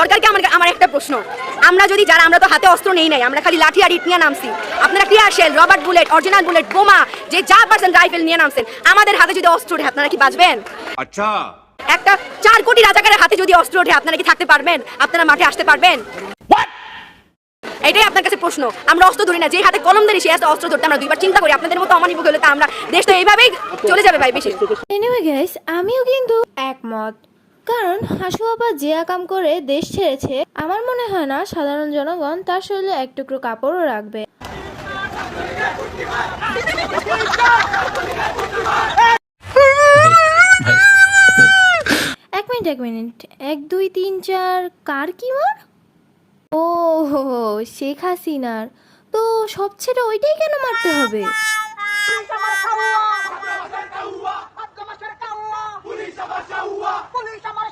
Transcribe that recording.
সরকারকে আমার একটা প্রশ্ন, আমরা যদি যারা আমরা তো হাতে অস্ত্র নেই নাই, আমরা খালি লাঠি আর ইট নিয়ে নামছি, আপনারা clear shell, rubber bullet, original bullet, বোমা যে যা পারছেন রাইফেল নিয়ে নামছেন, আমাদের হাতে যদি অস্ত্র ওঠে আপনারা কি বাঁচবেন? আচ্ছা, একটা 4 কোটি রাজাকারের হাতে যদি অস্ত্র ওঠে আপনারা কি থাকতে পারবেন? আপনারা মাঠে আসতে পারবেন? এটাই আপনার কাছে প্রশ্ন। আমরা অস্ত্র ধরি না, যে হাতে কলম ধরি সে হাতে অস্ত্র ধরতে আমরা দুইবার চিন্তা করি। আপনাদের মতো অমানিক হলে তা আমরা দেশ তো এইভাবেই চলে যাবে ভাই বেশি। এনিওয়ে গাইস, আমিও কিন্তু একমত, কারণ হাসু আপা যে আকাম করে দেশ ছেড়েছে, আমার মনে হয় না সাধারণ জনগণ তার শরীরে এক টুকরো কাপড়ও রাখবে। এক মিনিট 1 2 3 4 কার কি মার? ও শেখ হাসিনার। তো সব ছেড়ে ওইটাই কেন মারতে হবে? পুলিশ আমার